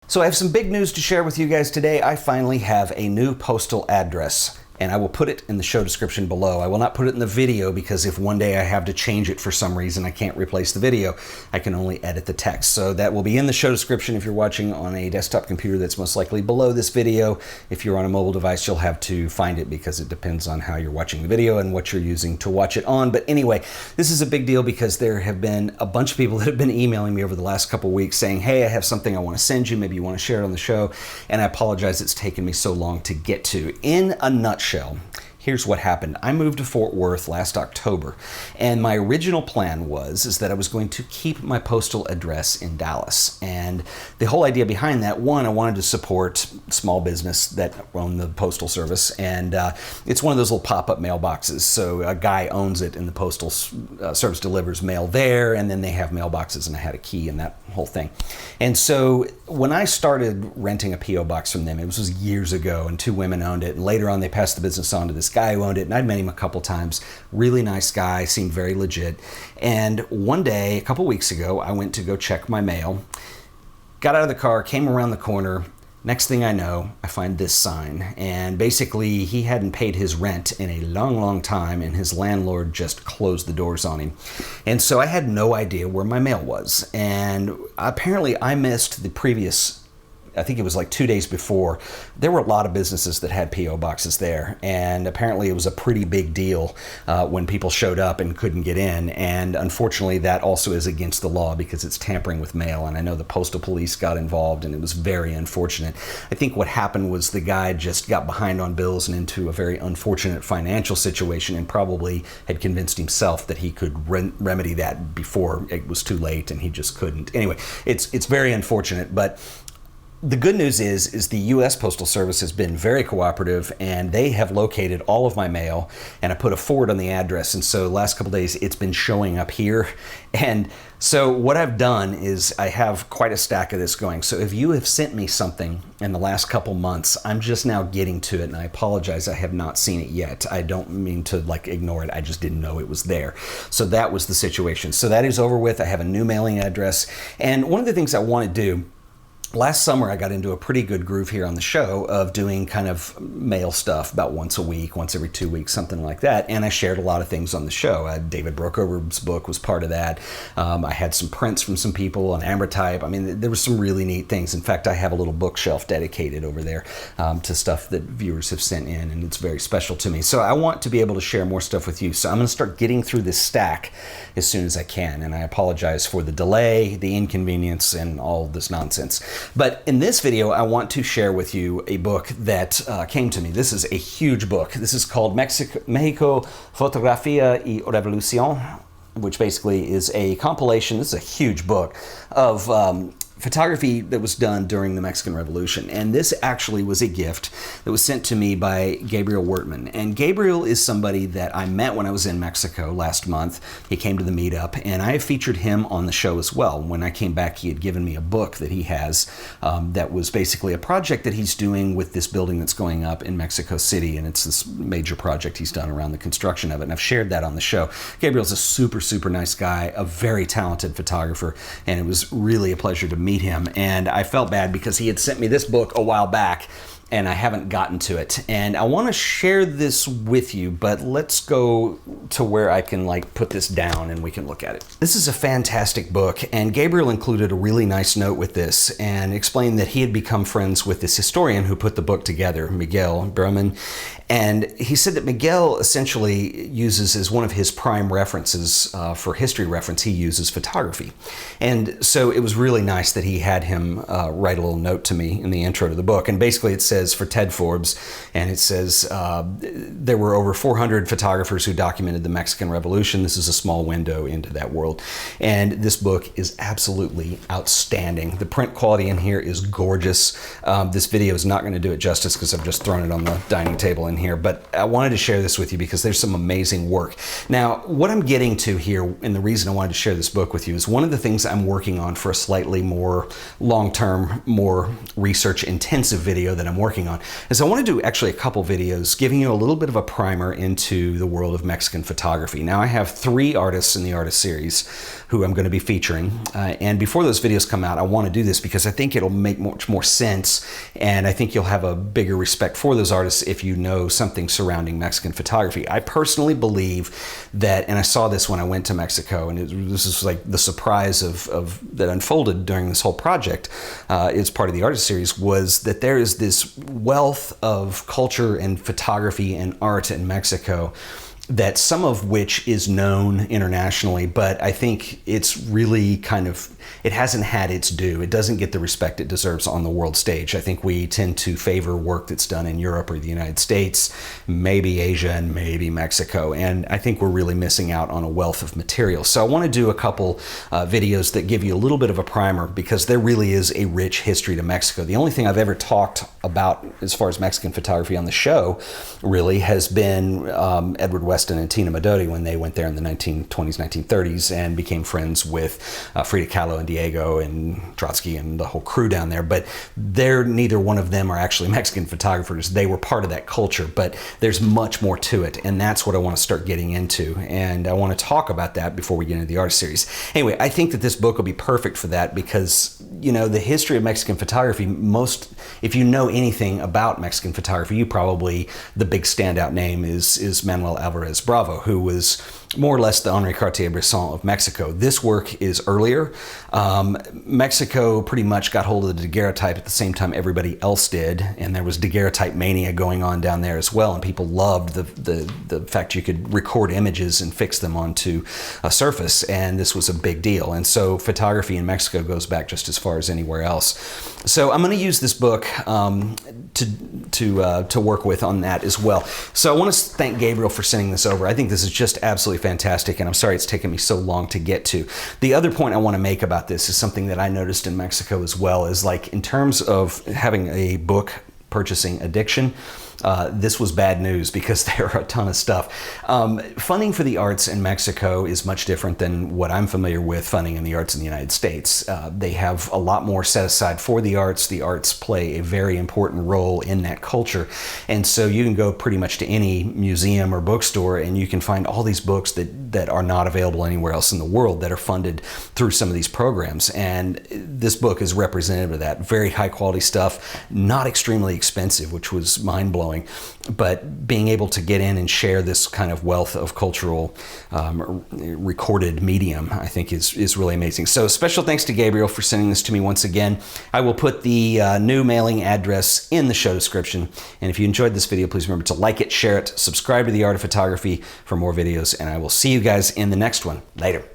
So I have some big news to share with you guys today. I finally have a new postal address, and I will put it in the show description below. I will not put it in the video because if one day I have to change it for some reason, I can't replace the video. I can only edit the text. So that will be in the show description if you're watching on a desktop computer. That's most likely below this video. If you're on a mobile device, you'll have to find it because it depends on how you're watching the video and what you're using to watch it on. But anyway, this is a big deal because there have been a bunch of people that have been emailing me over the last couple weeks saying, hey, I have something I want to send you. Maybe you want to share it on the show. And I apologize it's taken me so long to get to. In a nutshell, here's what happened. I moved to Fort Worth last October, and my original plan was that I was going to keep my postal address in Dallas. And the whole idea behind that, one, I wanted to support small business that own the postal service, and it's one of those little pop-up mailboxes. So a guy owns it, and the postal service delivers mail there, and then they have mailboxes, and I had a key and that whole thing. And so when I started renting a P.O. box from them, it was years ago, and two women owned it, and later on they passed the business on to this guy who owned it, and I'd met him a couple times. Really nice guy, seemed very legit. And one day, a couple weeks ago, I went to go check my mail, got out of the car, came around the corner. Next thing I know, I find this sign, and basically he hadn't paid his rent in a long, long time, and his landlord just closed the doors on him. And so I had no idea where my mail was, and apparently I missed the previous, I think it was like 2 days before. There were a lot of businesses that had P.O. boxes there, and apparently it was a pretty big deal when people showed up and couldn't get in. And unfortunately, that also is against the law because it's tampering with mail, and I know the postal police got involved, and it was very unfortunate. I think what happened was the guy just got behind on bills and into a very unfortunate financial situation, and probably had convinced himself that he could remedy that before it was too late, and he just couldn't. Anyway, it's very unfortunate, but the good news is the U.S. Postal Service has been very cooperative, and they have located all of my mail, and I put a forward on the address, and so the last couple days it's been showing up here. And so what I've done is I have quite a stack of this going. So if you have sent me something in the last couple months, I'm just now getting to it, and I apologize I have not seen it yet. I don't mean to ignore it. I just didn't know it was there. So that was the situation. So that is over with. I have a new mailing address, and one of the things I want to do, last summer, I got into a pretty good groove here on the show of doing kind of mail stuff about once a week, once every 2 weeks, something like that. And I shared a lot of things on the show. David Brookover's book was part of that. I had some prints from some people on Ambertype. I mean, there were some really neat things. In fact, I have a little bookshelf dedicated over there to stuff that viewers have sent in, and it's very special to me. So I want to be able to share more stuff with you. So I'm going to start getting through this stack as soon as I can. And I apologize for the delay, the inconvenience, and all this nonsense. But in this video, I want to share with you a book that came to me. This is a huge book. This is called Mexico, Fotografia y Revolucion, which basically is a compilation. This is a huge book of photography that was done during the Mexican Revolution. And this actually was a gift that was sent to me by Gabriel Wertman. And Gabriel is somebody that I met when I was in Mexico last month. He came to the meetup, and I have featured him on the show as well. When I came back, he had given me a book that he has that was basically a project that he's doing with this building that's going up in Mexico City. And it's this major project he's done around the construction of it. And I've shared that on the show. Gabriel's a super, super nice guy, a very talented photographer. And it was really a pleasure to meet him, and I felt bad because he had sent me this book a while back and I haven't gotten to it. And I want to share this with you, but let's go to where I can put this down and we can look at it. This is a fantastic book, and Gabriel included a really nice note with this and explained that he had become friends with this historian who put the book together, Miguel Berumen. And he said that Miguel essentially uses as one of his prime references for history reference, he uses photography. And so it was really nice that he had him write a little note to me in the intro to the book. And basically it says for Ted Forbes, and it says there were over 400 photographers who documented the Mexican Revolution. This is a small window into that world. And this book is absolutely outstanding. The print quality in here is gorgeous. This video is not going to do it justice because I've just thrown it on the dining table in here, but I wanted to share this with you because there's some amazing work. Now, what I'm getting to here, and the reason I wanted to share this book with you, is one of the things I'm working on for a slightly more long-term, more research-intensive video that I'm working working on is I want to do actually a couple videos giving you a little bit of a primer into the world of Mexican photography. Now I have 3 artists in the artist series who I'm going to be featuring, and before those videos come out I want to do this because I think it'll make much more sense, and I think you'll have a bigger respect for those artists if you know something surrounding Mexican photography. I personally believe that, and I saw this when I went to Mexico, and this is like the surprise of that unfolded during this whole project as part of the artist series, was that there is this wealth of culture and photography and art in Mexico that some of which is known internationally, but I think it's really kind of, it hasn't had its due. It doesn't get the respect it deserves on the world stage. I think we tend to favor work that's done in Europe or the United States, maybe Asia, and maybe Mexico, and I think we're really missing out on a wealth of material. So I want to do a couple videos that give you a little bit of a primer, because there really is a rich history to Mexico. The only thing I've ever talked about as far as Mexican photography on the show really has been Edward Weston and Tina Modotti when they went there in the 1920s, 1930s and became friends with Frida Kahlo and Diego and Trotsky and the whole crew down there. But neither one of them are actually Mexican photographers. They were part of that culture, but there's much more to it, and that's what I want to start getting into, and I want to talk about that before we get into the artist series. Anyway, I think that this book will be perfect for that because, you know, the history of Mexican photography, if you know anything about Mexican photography, the big standout name is Manuel Alvarez Bravo, who was more or less the Henri Cartier-Bresson of Mexico. This work is earlier. Mexico pretty much got hold of the daguerreotype at the same time everybody else did, and there was daguerreotype mania going on down there as well, and people loved the fact you could record images and fix them onto a surface, and this was a big deal. And so photography in Mexico goes back just as far as anywhere else. So I'm going to use this book to work with on that as well. So I want to thank Gabriel for sending this over. I think this is just absolutely fantastic, and I'm sorry it's taken me so long to get to. The other point I want to make about this is something that I noticed in Mexico as well, is like in terms of having a book purchasing addiction, this was bad news because there are a ton of stuff. Funding for the arts in Mexico is much different than what I'm familiar with funding in the arts in the United States. They have a lot more set aside for the arts. The arts play a very important role in that culture. And so you can go pretty much to any museum or bookstore and you can find all these books that are not available anywhere else in the world that are funded through some of these programs. And this book is representative of that. Very high quality stuff, not extremely expensive, which was mind-blowing. But being able to get in and share this kind of wealth of cultural recorded medium, I think is really amazing. So special thanks to Gabriel for sending this to me once again. I will put the new mailing address in the show description. And if you enjoyed this video, please remember to like it, share it, subscribe to The Art of Photography for more videos, and I will see you guys in the next one. Later.